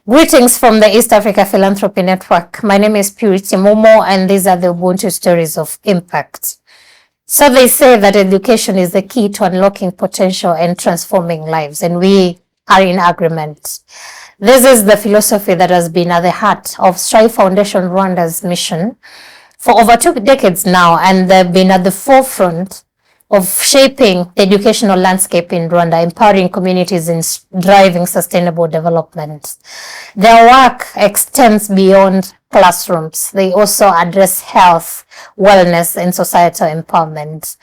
Greetings from the East Africa Philanthropy Network. My name is Purity Momo, and these are the Ubuntu stories of impact. So they say that education is the key to unlocking potential and transforming lives, and we are in agreement. This is the philosophy that has been at the heart of Strive Foundation Rwanda's mission for over 2 decades now, and they've been at the forefront of shaping the educational landscape in Rwanda, empowering communities in driving sustainable development. Their work extends beyond classrooms. They also address health, wellness, and societal empowerment.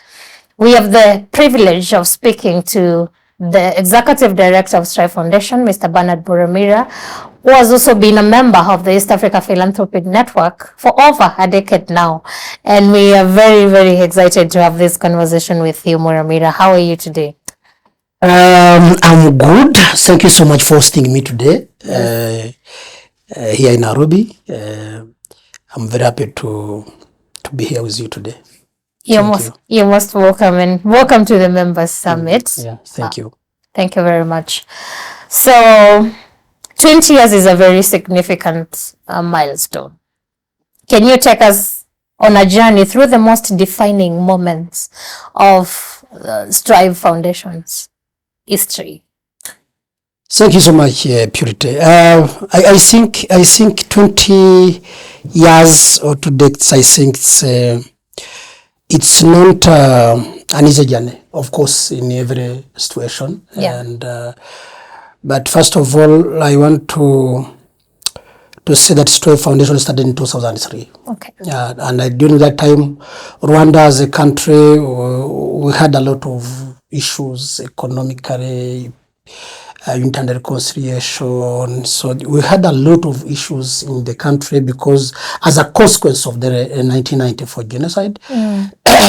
We have the privilege of speaking to the Executive Director of Strive Foundation, Mr. Muramira, who has also been a member of the East Africa Philanthropic Network for over a decade now. And we are very, very excited to have this conversation with you, Muramira. How are you today? I'm good. Thank you so much for hosting me today here in Nairobi. I'm very happy to be here with you today. You're most welcome, and welcome to the Members Summit. Yeah, thank you. Thank you very much. So 20 years is a very significant milestone. Can you take us on a journey through the most defining moments of Strive Foundation's history? Thank you so much, Purity. I think 20 years or 2 decades, I think it's not an easy journey, of course, in every situation. Yeah. And but first of all, I want to say that Strive Foundation started in 2003. Okay. And during that time, Rwanda as a country, we had a lot of issues economically, internal reconciliation. So we had a lot of issues in the country because as a consequence of the 1994 genocide.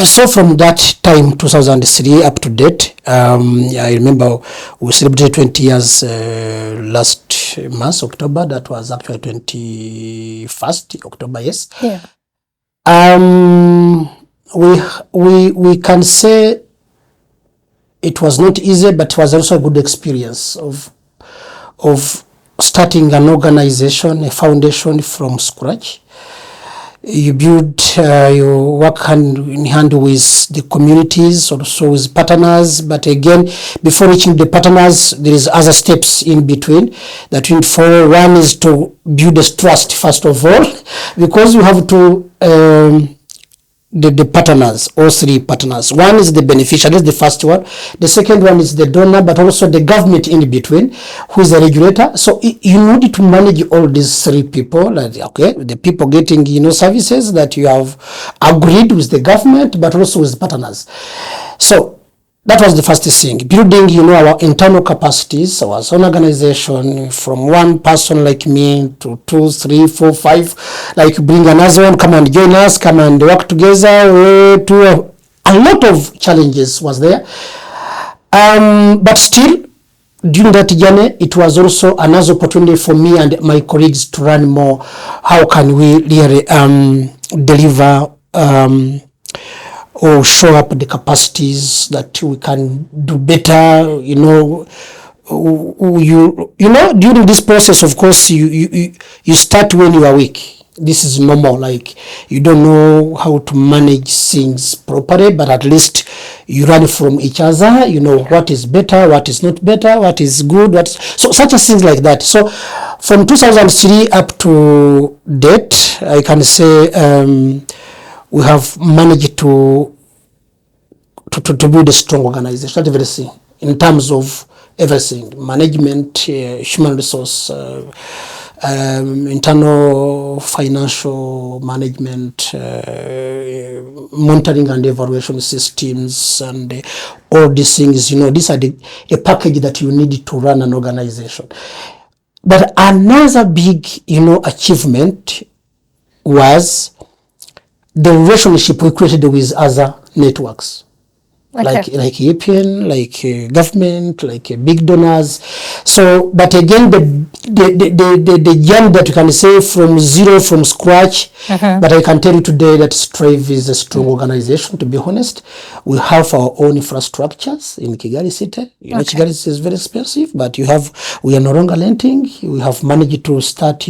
So from that time, 2003 up to date, I remember we celebrated 20 years last month, October. That was actually 21st October, yes. Yeah. We can say it was not easy, but it was also a good experience of starting an organization, a foundation from scratch. You build, you work hand in hand with the communities, also with partners. But again, before reaching the partners, there is other steps in between that we need for. One is to build this trust, first of all, because you have to the partners, all three partners. One is the beneficiary, that's the first one. The second one is the donor, but also the government in between, who is the regulator. So you need to manage all these three people. Like, okay, the people getting services that you have agreed with the government, but also with partners. So that was the first thing, building our internal capacities, our own organization, from one person like me to 2, 3, 4, 5, like bring another one, come and join us, come and work together. A lot of challenges was there, but still during that journey it was also another opportunity for me and my colleagues to learn more. How can we really deliver or show up the capacities that we can do better, during this process. Of course, you start when you are weak. This is normal, like you don't know how to manage things properly, but at least you learn from each other, what is better, what is not better, what is good, so such as things like that. So from 2003 up to date, I can say we have managed to build a strong organization, not everything, in terms of everything, management, human resource, internal financial management, monitoring and evaluation systems, and all these things. These are a package that you need to run an organization. But another big, achievement was the relationship we created with other networks, like EPN, like government, like big donors. So, but again, the the journey that you can say from zero, from scratch. But I can tell you today that Strive is a strong organization, to be honest. We have our own infrastructures in Kigali City. You know, Kigali City is very expensive, but we are no longer renting. We have managed to start,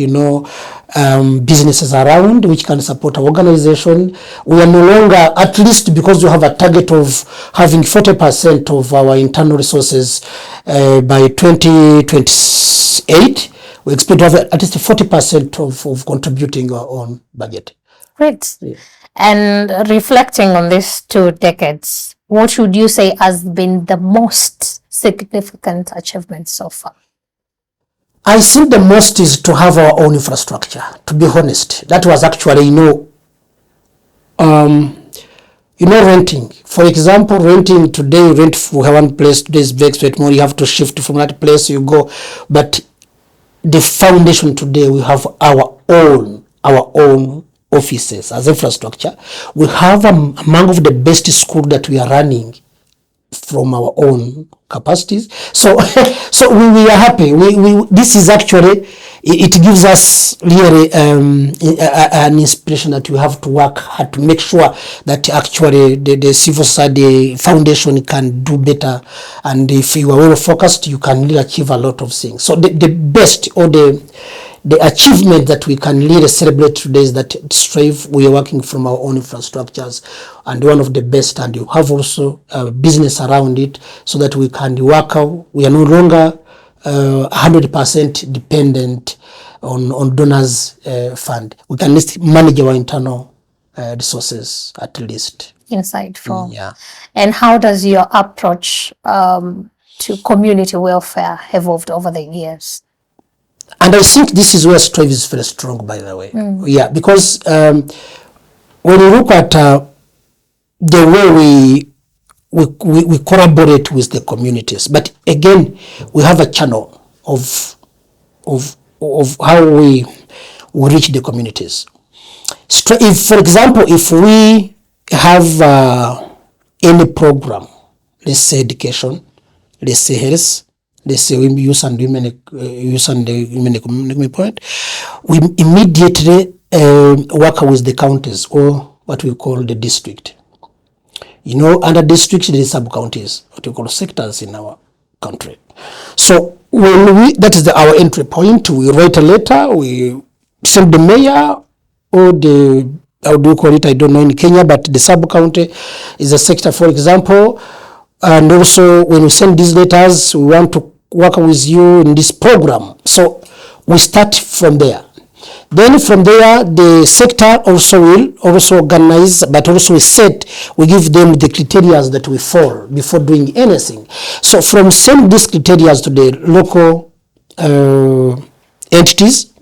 businesses around which can support our organization. We are no longer, at least because we have a target of having 40% of our internal resources by 2028. We expect to have at least 40% of contributing our own budget. Great. Yeah. And reflecting on these 2 decades, what would you say has been the most significant achievement so far? I think the most is to have our own infrastructure, to be honest. That was actually, renting. For example, renting today, rent for one place, today is very expensive more. You have to shift from that place, you go. But the foundation today, we have our own offices as infrastructure. We have among of the best schools that we are running from our own capacities. So we are happy. This is actually, it gives us really an inspiration that we have to work hard to make sure that actually the civil society foundation can do better. And if you are well focused, you can really achieve a lot of things. So the best or the achievement that we can really celebrate today is that Strive, we are working from our own infrastructures and one of the best, and you have also a business around it so that we can work out. We are no longer 100% dependent on donors fund. We can at least manage our internal resources at least. Insightful. Yeah. And how does your approach to community welfare evolved over the years? And I think this is where Strive is very strong, by the way. Yeah, because when you look at the way we collaborate with the communities, but again, we have a channel of how we reach the communities. If, for example, if we have any program, let's say education, let's say health, let's say youth and women point, we immediately work with the counties or what we call the district. Under districts there is sub-counties, what we call sectors in our country. So when that is our entry point. We write a letter, we send the mayor or how do you call it? I don't know in Kenya, but the sub-county is a sector, for example. And also when we send these letters, we want to work with you in this program. So we start from there. Then from there, the sector also will also organize, but also we give them the criteria that we follow before doing anything. So from sending these criteria to the local entities,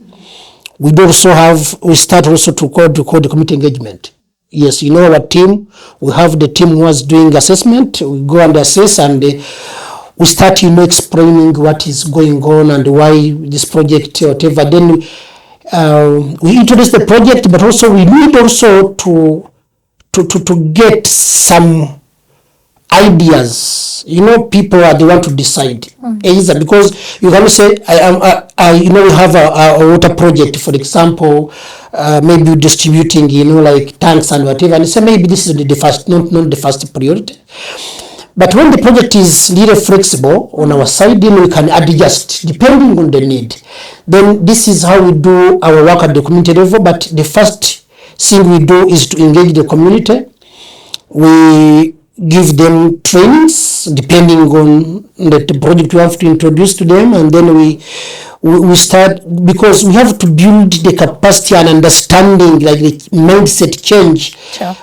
we start also to call the community engagement. Yes, our team, we have the team who is doing assessment. We go and assess and we start, explaining what is going on and why this project, whatever. Then we introduce the project, but also we need also to get some ideas. People they want to decide. Either because you can say, we have a water project, for example, maybe distributing, like tanks and whatever, and say maybe this is the first, not the first priority. But when the project is really flexible on our side, then we can adjust depending on the need. Then this is how we do our work at the community level. But the first thing we do is to engage the community. We give them trainings depending on the project we have to introduce to them, and then we start, because we have to build the capacity and understanding, like the mindset change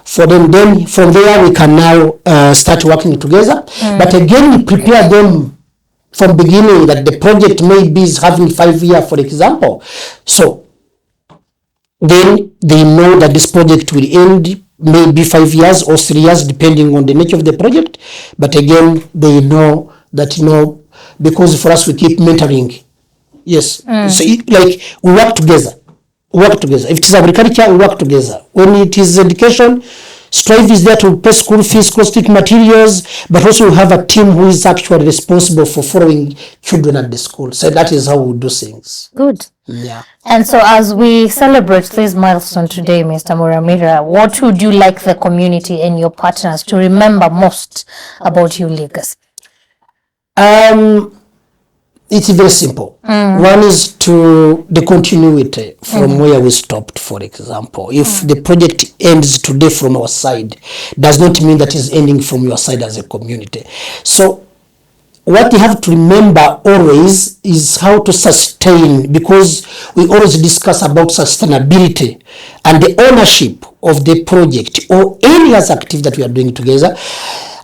for them. Then from there we can now start working together. But again, we prepare them from beginning that the project maybe is having 5 years, for example. So then they know that this project will end maybe 5 years or 3 years, depending on the nature of the project. But again, they know that, because for us we keep mentoring. Yes. So like we work together. If it is agriculture, we work together. When it is education, Strive is there to pay school fees, cosmetic materials, but also we have a team who is actually responsible for following children at the school. So that is how we do things. Good. Yeah. And so as we celebrate this milestone today, Mr. Muramira, what would you like the community and your partners to remember most about your legacy? It's very simple. One is to the continuity from where we stopped, for example. If the project ends today from our side, does not mean that it's ending from your side as a community. So what you have to remember always is how to sustain, because we always discuss about sustainability and the ownership of the project or any other activity that we are doing together.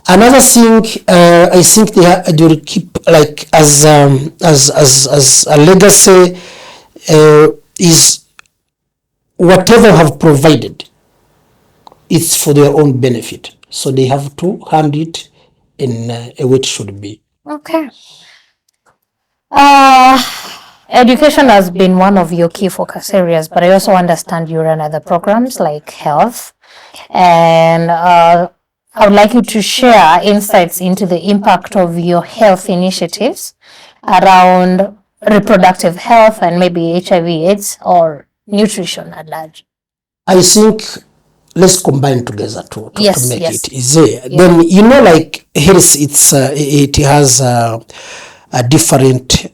Another thing, I think they will keep like as a legacy is whatever have provided, it's for their own benefit. So they have to hand it in a way it should be. Okay. Education has been one of your key focus areas, but I also understand you run other programs like health, and I would like you to share insights into the impact of your health initiatives around reproductive health and maybe HIV/AIDS or nutrition at large. I think let's combine together to make it easy. Yeah. Then like health, it has a different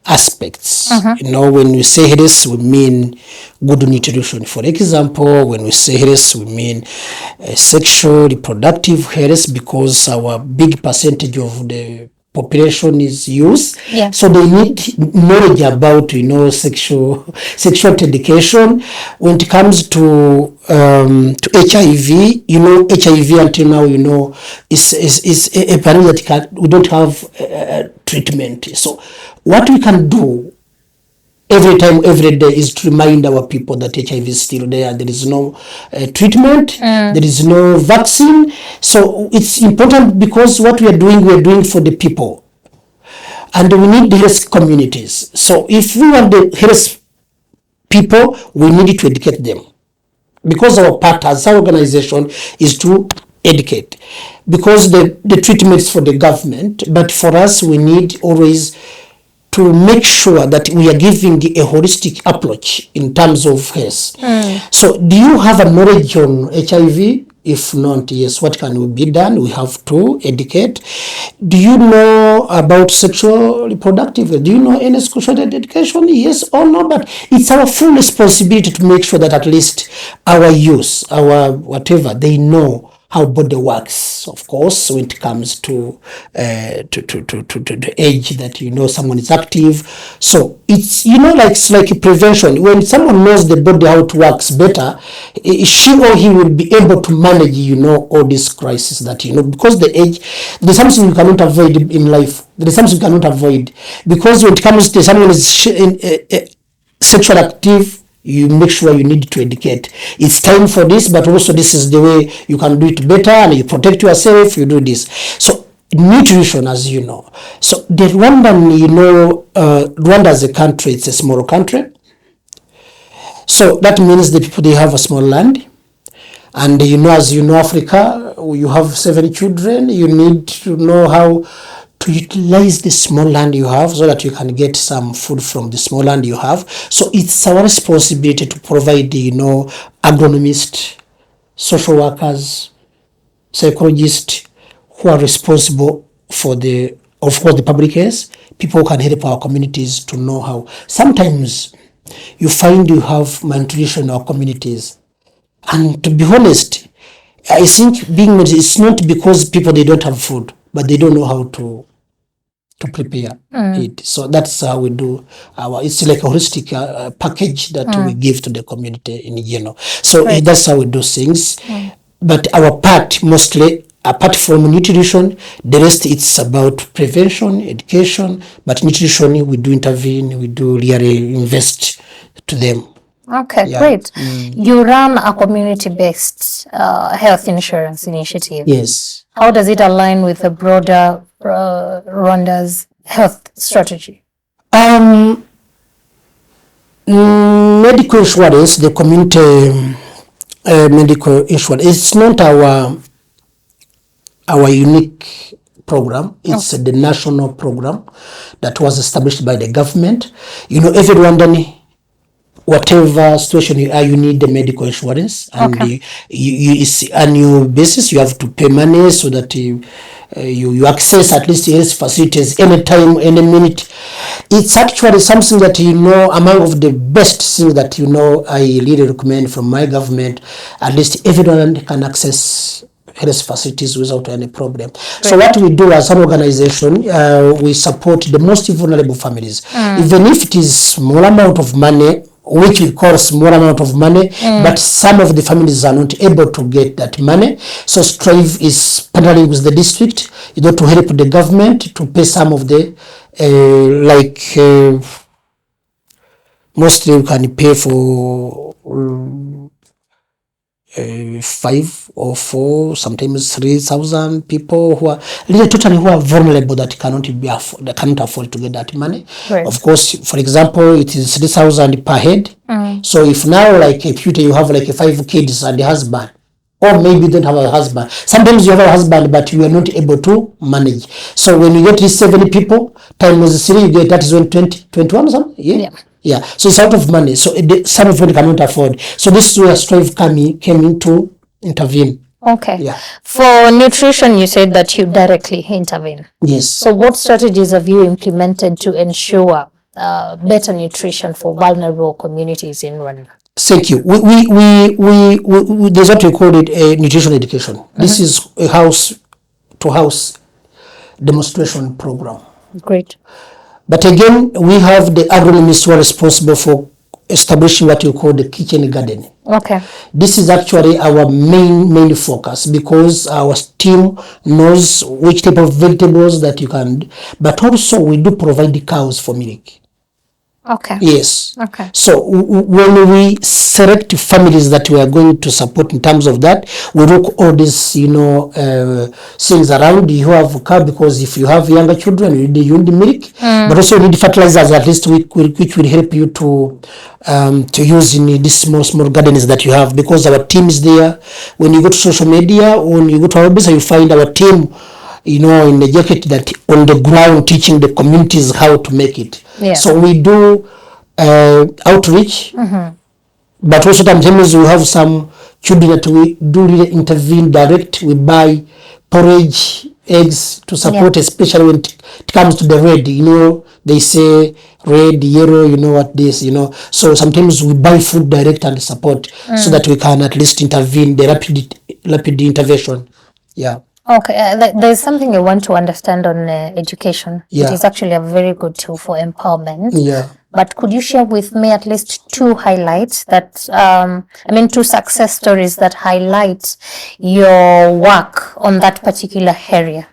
aspects. When we say health, we mean good nutrition. For example, when we say health, we mean sexual reproductive health, because our big percentage of the population is youth. Yeah. So they need knowledge about sexual education. When it comes to HIV, HIV until now, is a problem that we don't have treatment. So what we can do every day is to remind our people that HIV is still there. There is no treatment. There is no vaccine. So it's important, because what we are doing for the people. And we need the health communities. So if we want the health people, we need to educate them. Because our part as our organization is to educate. Because the treatment is for the government, but for us, we need always to make sure that we are giving a holistic approach in terms of health. So do you have a knowledge on HIV? If not, yes, what can be done? We have to educate. Do you know about sexual reproductive? Do you know any sexual education? Yes or no? But it's our full responsibility to make sure that at least our youth, our whatever, they know how body works. Of course, when it comes to the age that someone is active. So it's it's like prevention. When someone knows the body how it works better, she or he will be able to manage all these crises that because the age, there's something you cannot avoid in life. There is something you cannot avoid, because when it comes to someone is sexual active, you make sure you need to educate. It's time for this, but also this is the way you can do it better, and you protect yourself, you do this. So nutrition, as you know. So the Rwandan, Rwanda as a country, it's a small country. So that means the people, they have a small land. And as Africa, you have 7 children, you need to know how to utilize the small land you have so that you can get some food from the small land you have. So it's our responsibility to provide agronomists, social workers, psychologists who are responsible for the public health, people who can help our communities to know how. Sometimes you find you have malnutrition in our communities. And to be honest, I think it's not because people, they don't have food, but they don't know how to prepare it. So that's how we do it's like a holistic package that we give to the community in general. So that's how we do things. But our part, mostly, apart from nutrition, the rest, it's about prevention, education, but nutrition, we do intervene, we do really invest to them. Okay, great. You run a community-based health insurance initiative. Yes. How does it align with the broader Rwanda's health strategy? Medical insurance, the community medical insurance. It's not our unique program. It's the national program that was established by the government. You know, every Rwandan, whatever situation you are, you need the medical insurance, and it's annual basis. You have to pay money so that you access at least health facilities anytime, any minute. It's actually something that, you know, among of the best things that, you know, I really recommend from my government. At least everyone can access health facilities without any problem. Right. So what we do as an organization, we support the most vulnerable families. Even if it is small amount of money, which we call small amount of money, but some of the families are not able to get that money. So Strive is partnering with the district, you know, to help the government to pay some of the, mostly you can pay for 5 or 4, sometimes 3,000 people who are really totally who are vulnerable, that cannot afford to get that money. Right. Of course, for example, it is 3,000 per head. So if now, like a future, you have like 5 kids and a husband, or maybe you don't have a husband. Sometimes you have a husband, but you are not able to manage. So when you get these 70 people times 3, you get, that is 20, 21 or something. Yeah. Yeah, so it's out of money. So some of them cannot afford. So this is where Strive came in to intervene. Okay. Yeah. For nutrition, you said that you directly intervene. Yes. So what strategies have you implemented to ensure better nutrition for vulnerable communities in Rwanda? Thank you. We there's what we call it a nutrition education. This is a house-to-house demonstration program. Great. But again, we have the agronomists who are responsible for establishing what you call the kitchen garden. Okay. This is actually our main focus, because our team knows which type of vegetables that you can, but also we do provide the cows for milk. Okay. Yes. Okay. So when we select families that we are going to support in terms of that, we look all these, you know, things around. You have a cow, because if you have younger children, you need milk, but also you need fertilizers, at least which will help you to use in these small gardens that you have, because our team is there. When you go to social media, when you go to our website, you find our team, you know, in the jacket, that on the ground teaching the communities how to make it. Yeah. So we do outreach, but also sometimes we have some children that we do really intervene direct. We buy porridge, eggs to support, especially when it comes to the red. You know, they say red, yellow, you know what this, you know. So sometimes we buy food direct and support, so that we can at least intervene, the rapid intervention. Yeah. Okay, there's something I want to understand on education. Yeah. It is actually a very good tool for empowerment. Yeah. But could you share with me at least 2 highlights that, 2 success stories that highlight your work on that particular area?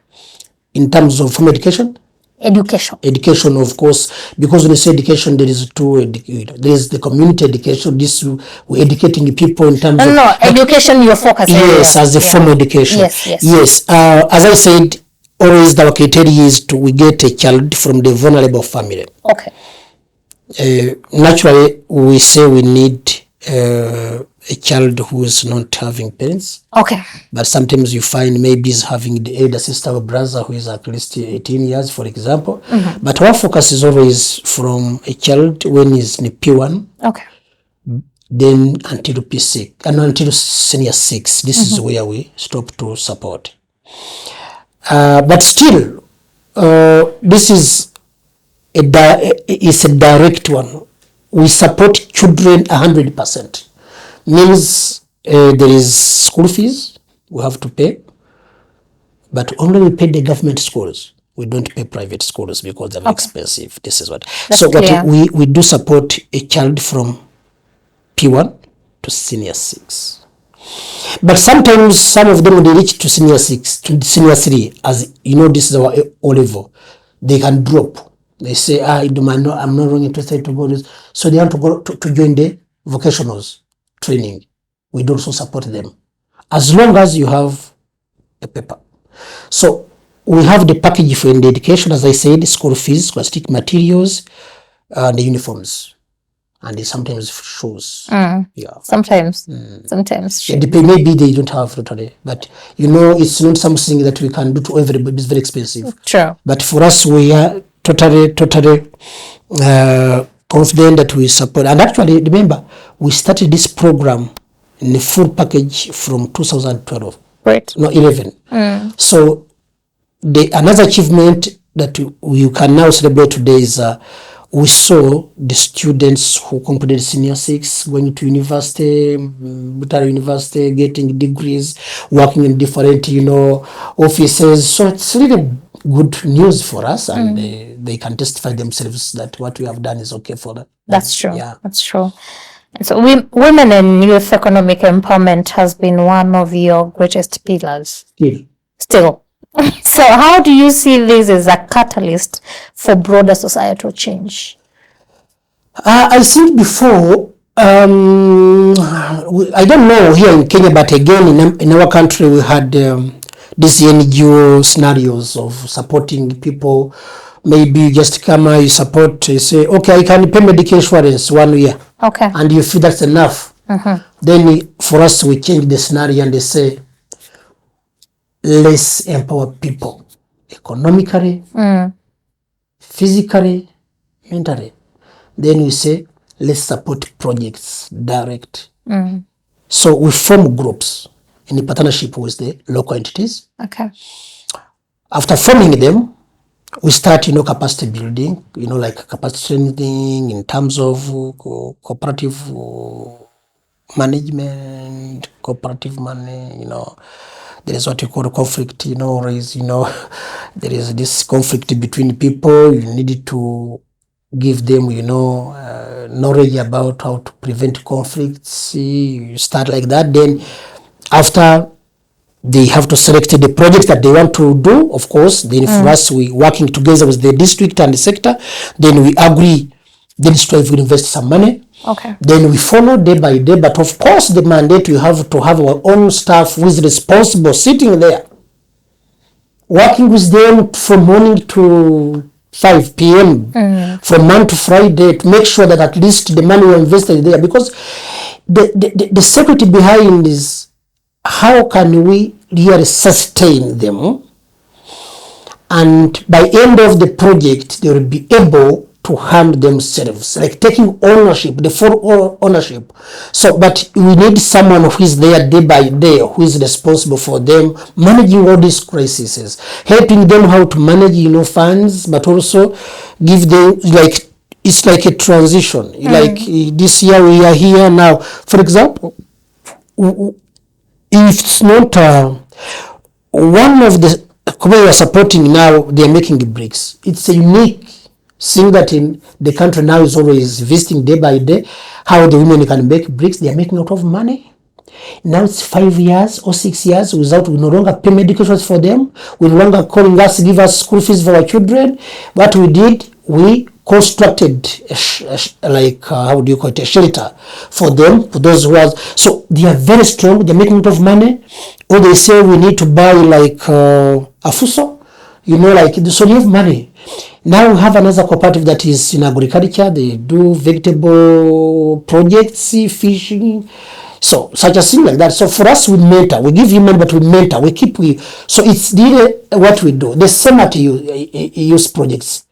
In terms of from education? Education, of course, because when you say education, there is 2. There is the community education. This we're educating the people in terms of education. Your focus. Yes, as a formal education. Yes. As I said, always our criteria is we get a child from the vulnerable family. Okay. Naturally, we say we need a child who is not having parents. Okay. But sometimes you find maybe he's having the elder sister or brother who is at least 18 years, for example. But our focus is always from a child when he's in P1. Okay. Then until P6 and until senior 6. This is where we stop to support. But still, this is a direct one. We support children 100%. Means there is school fees we have to pay, but only we pay the government schools. We don't pay private schools because they're expensive. This is what. That's so clear. What we do support a child from P1 to senior 6. But sometimes some of them, when they reach to senior 6, to senior 3, as you know, this is our O level, they can drop. They say, I'm not really interested to go this. So they want to go to join the vocationals training. We do also support them, as long as you have a paper. So we have the package for the education, as I said, school fees, scholastic materials, and the uniforms. and it sometimes shows. Yeah. Sometimes. Maybe they don't have totally, but it's not something that we can do to everybody. It's very expensive. True. But for us, we are totally confident that we support. And actually, remember, we started this program in the full package from 2012. Great. No, 11. So another achievement that we can now celebrate today is we saw the students who completed senior 6 going to university, getting degrees, working in different offices. So it's really good news for us, and they can testify themselves that what we have done is okay for them. That's true. Yeah, that's true. And so women and youth economic empowerment has been one of your greatest pillars. Still. So how do you see this as a catalyst for broader societal change? I think before, I don't know here in Kenya, but again in our country we had these NGO scenarios of supporting people. Maybe you just come, you support, you say, okay, I can pay medical insurance 1 year. Okay. And you feel that's enough. Then for us, we change the scenario and they say, let's empower people economically, physically, mentally. Then we say, let's support projects direct. So we form groups in partnership with the local entities. Okay. After forming them, we start, capacity building, like capacity training in terms of cooperative management, cooperative money, there is what you call conflict, there is this conflict between people. You need to give them, knowledge about how to prevent conflicts. You start like that. Then after they have to select the projects that they want to do, of course. Then for us, we working together with the district and the sector. Then we agree, then Strive will invest some money. Okay. Then we follow day by day. But of course, the mandate, we have to have our own staff who is responsible, sitting there, working with them from morning to 5 p.m. From Monday to Friday, to make sure that at least the money we invested there, because the security behind is how can we really sustain them, and by end of the project they will be able to handle themselves, like taking ownership, the full ownership. So, but we need someone who is there day by day, who is responsible for them, managing all these crises, helping them how to manage, funds, but also give them, like, it's like a transition. Like this year we are here now. For example, if it's not one of the companies we are supporting now, they are making the bricks. It's a unique thing that in the country now is always visiting day by day how the women can make bricks. They are making a lot of money. Now it's 5 years or 6 years without, we no longer pay medical insurance for them. We no longer calling us, give us school fees for our children. What we did, we constructed a shelter for them, for those who are, so they are very strong, they're making a lot of money. Or they say we need to buy like a fuso, so they have money. Now we have another cooperative that is in agriculture. They do vegetable projects, fishing, so such a thing like that. So for us, we mentor, we give you money, but we mentor, so it's really what we do. The same at youth projects.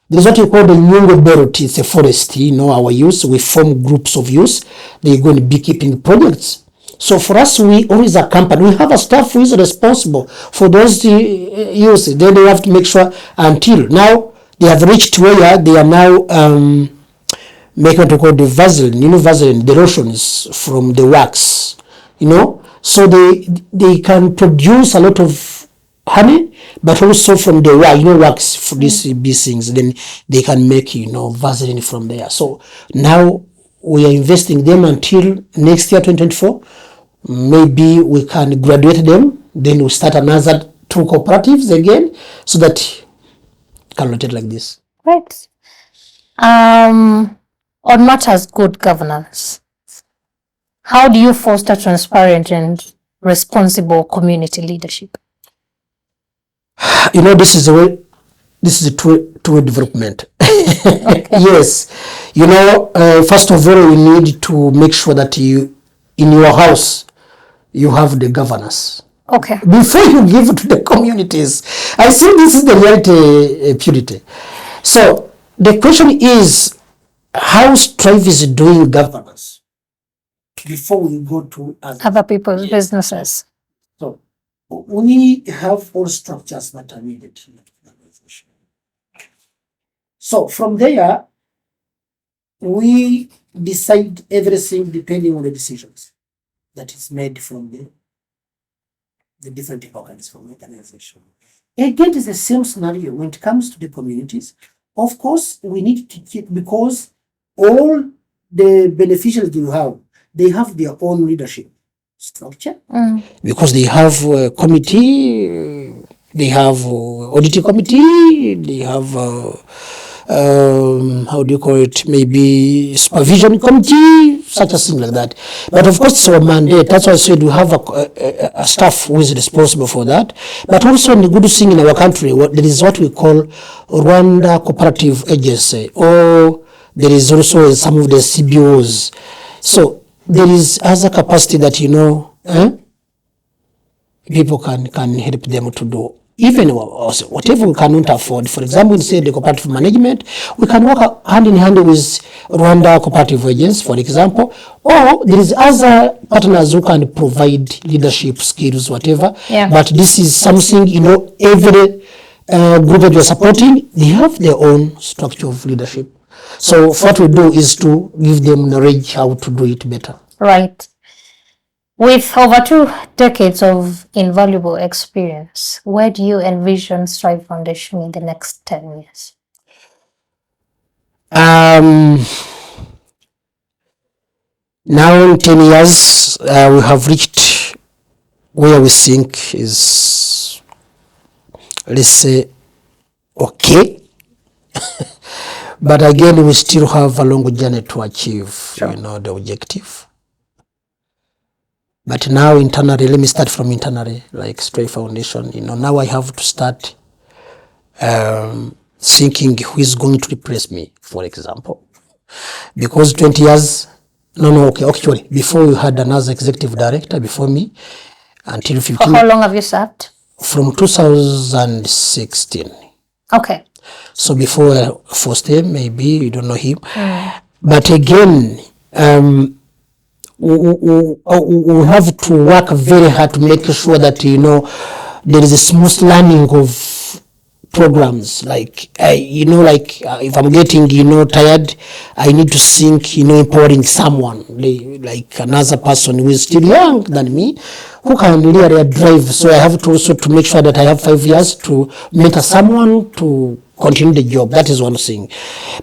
There's what you call the Nyungo Belt. It's a forest, our youth. We form groups of youth. They go in beekeeping projects. So for us, we always accompany. We have a staff who is responsible for those youth. Then they have to make sure until now they have reached where they are now making what we call the Vaseline. Vaseline, the lotions from the wax. So they can produce a lot of honey, but also from the wax for these bee things. Then they can make Vaseline from there. So now we are investing them until next year 2024. Maybe we can graduate them. Then we start another 2 cooperatives again, so that can rotate like this. Right. On matters good governance, how do you foster transparent and responsible community leadership? This is a two-way development. Yes. First of all, we need to make sure that in your house, you have the governance. Okay. Before you give to the communities. I think this is the reality, Purity. So the question is, how Strive is doing governance before we go to other people's businesses. So we have all structures that are needed in the organization. So from there, we decide everything depending on the decisions that is made from the different organs from the organization. Again, it's the same scenario when it comes to the communities. Of course, we need to keep, because all the beneficiaries you have, they have their own leadership structure. Because they have a committee, they have auditing committee, they have how do you call it, maybe supervision committee, such a thing like that. But of course it's our mandate. That's why I said we have a staff who is responsible for that. But also the good thing in our country, there is what we call Rwanda Cooperative Agency, or there is also some of the CBOs. So there is other capacity that people can help them to do. Even whatever we cannot afford. For example, in say the cooperative management, we can work hand in hand with Rwanda Cooperative Agency, for example, or there is other partners who can provide leadership skills, whatever. Yeah. But this is something, every group that you are supporting, they have their own structure of leadership. So what we do is to give them knowledge how to do it better. Right. With over 2 decades of invaluable experience, where do you envision Strive Foundation in the next 10 years? Now in 10 years, we have reached where we think is, let's say, okay. But again, we still have a long journey to achieve, Sure. The objective. But now internally, let me start from internally, like Strive Foundation. Now I have to start thinking who is going to replace me, for example. Because 20 years, actually, before we had another executive director before me, until 15. For how long have you served? From 2016. Okay. So before Foster, maybe you don't know him. But again, we have to work very hard to make sure that there is a smooth learning of programs. Like if I'm getting tired, I need to think empowering someone like another person who is still young than me, who can really drive. So I have to also to make sure that I have 5 years to mentor someone to continue the job. That is one thing.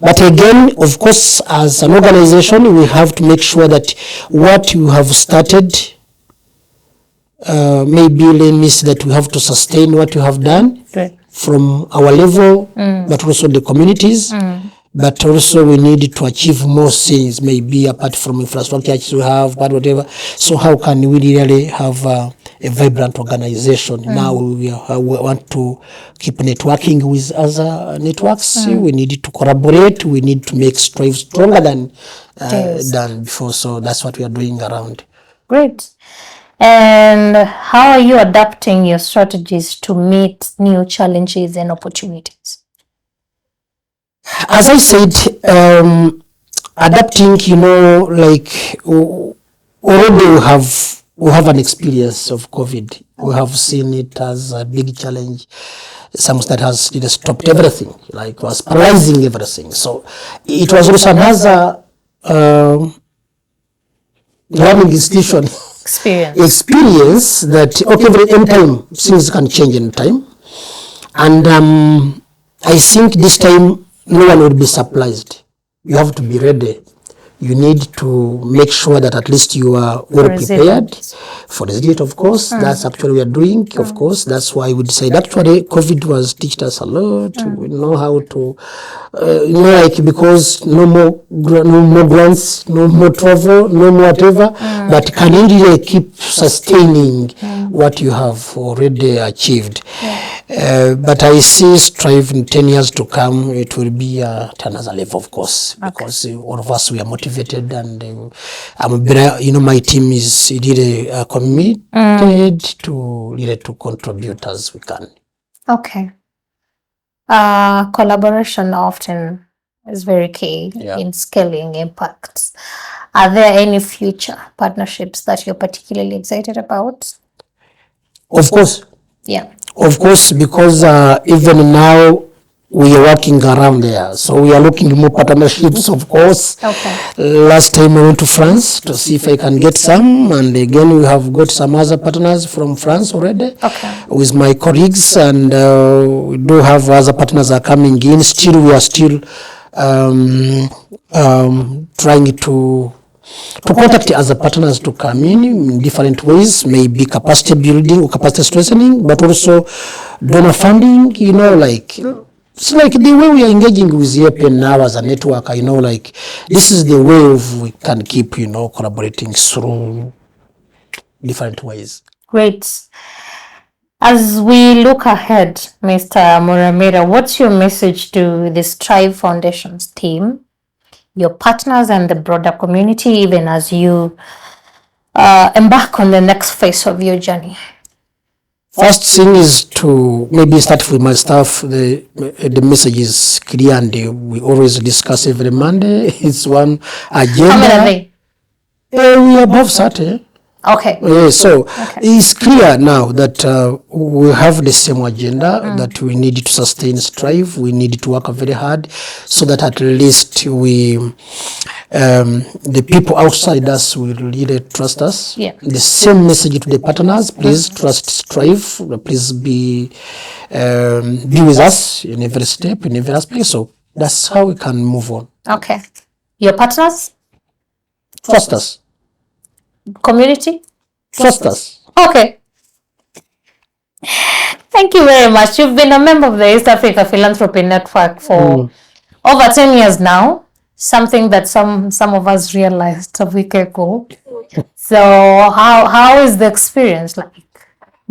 But again, of course, as an organization, we have to make sure that what you have started, maybe let me say that we have to sustain what you have done. Right. From our level, but also the communities. But also we need to achieve more things, maybe apart from infrastructure we have, but whatever. So how can we really have a vibrant organization? Now we want to keep networking with other networks. We need to collaborate. We need to make Strive stronger than before. So that's what we are doing around. Great. And how are you adapting your strategies to meet new challenges and opportunities? As I said, adapting, like already we have an experience of COVID. We have seen it as a big challenge, something that has stopped everything, like was paralyzing everything. So it was also another learning institution experience that every time things can change in time. And I think this time no one will be surprised. You have to be ready you need to make sure that at least you are well prepared for resilient, of course. That's actually we are doing, of course. That's why we decided, actually, COVID was teached us a lot. We know how to, like, because no more grants, no more travel, no more whatever, but can you really keep sustaining what you have already achieved? But I see Strive in 10 years to come, it will be at another level, of course, because all of us, we are motivated, and my team is really committed to contribute as we can. Okay. Collaboration often is very key in scaling impacts. Are there any future partnerships that you're particularly excited about? Of course. Yeah. Of course, because even now we are working around there. So we are looking at more partnerships, of course. Okay. Last time I went to France to see if I can get some. And again, we have got some other partners from France already with my colleagues. And we do have other partners are coming in. Still, we are still trying to contact other partners to come in different ways, maybe capacity building or capacity strengthening, but also donor funding, like, it's like the way we are engaging with EAPN now as a network, like, this is the way we can keep, collaborating through different ways. Great. As we look ahead, Mr. Muramira, what's your message to the Strive Foundation's team, your partners, and the broader community, even as you embark on the next phase of your journey? First thing is to maybe start with my staff. The message is clear, and we always discuss every Monday. It's one agenda. How many are they? We are above 30. Okay. It's clear now that we have the same agenda, that we need to sustain Strive. We need to work very hard so that at least the people outside us will really trust us. Yeah. The same message to the partners: please trust Strive. Please be with us in every step, in every aspect. So that's how we can move on. Okay. Your partners? Trust us. Community? Trust us. Okay. Thank you very much. You've been a member of the East Africa Philanthropy Network for over 10 years now. Something that some of us realized a week ago. So how is the experience like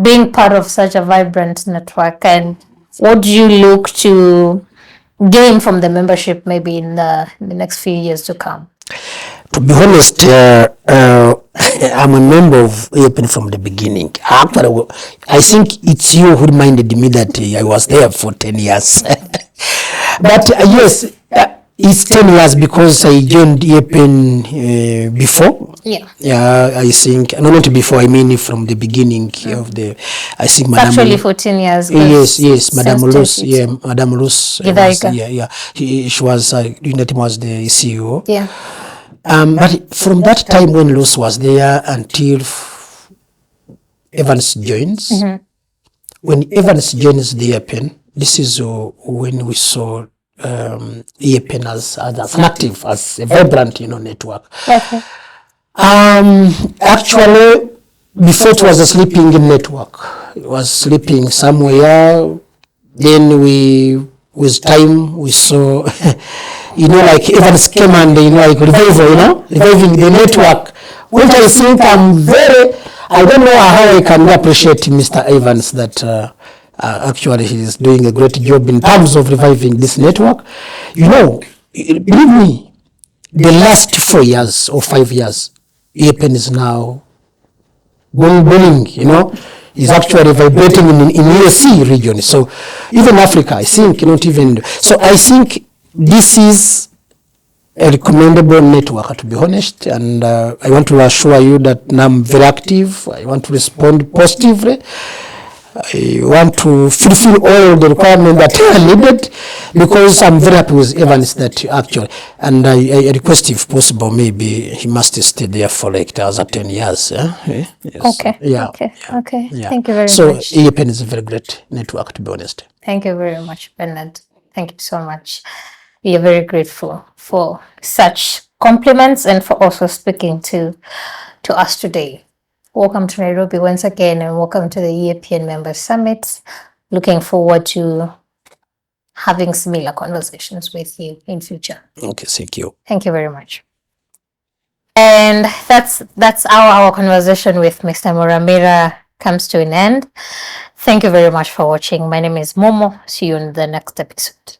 being part of such a vibrant network, and what do you look to gain from the membership maybe in the next few years to come? To be honest, I'm a member of EAPN from the beginning. Actually, I think it's you who reminded me that I was there for 10 years. But yes, it's 10 years because I joined EAPN before. Yeah, I think, not before, I mean from the beginning of the, I think Madame... Actually 14 years. Yes, Madame Luz, Madame Luz. She was, Unity was the CEO. Yeah. But from that time when Luz was there until Evans joins, when Evans joins the EAPN, this is when we saw EAPN as an active, as a vibrant, network. Okay. Actually, before it was a sleeping network. It was sleeping somewhere. Then with time, we saw, like Evans came and, like reviving the network. Which I think I don't know how I can appreciate Mr. Evans that actually he is doing a great job in terms of reviving this network. Believe me, the last 4 years or 5 years, EAPN is now booming, is actually vibrating in EAC region. So even Africa, I think, not even. So I think this is a recommendable network, to be honest. And I want to assure you that I'm very active. I want to respond positively. I want to fulfill all the requirements that are needed, because I'm very happy with Evans that actually, and I request if possible, maybe he must stay there for like other 10 years. Yes. Okay. Yeah. Okay. Yeah. Thank you very so much. So EAPN is a very great network, to be honest. Thank you very much, Bernard. Thank you so much. We are very grateful for such compliments and for also speaking to us today. Welcome to Nairobi once again, and welcome to the European Member Summit. Looking forward to having similar conversations with you in future. Okay, thank you. Thank you very much. And that's how our conversation with Mr. Muramira comes to an end. Thank you very much for watching. My name is Momo. See you in the next episode.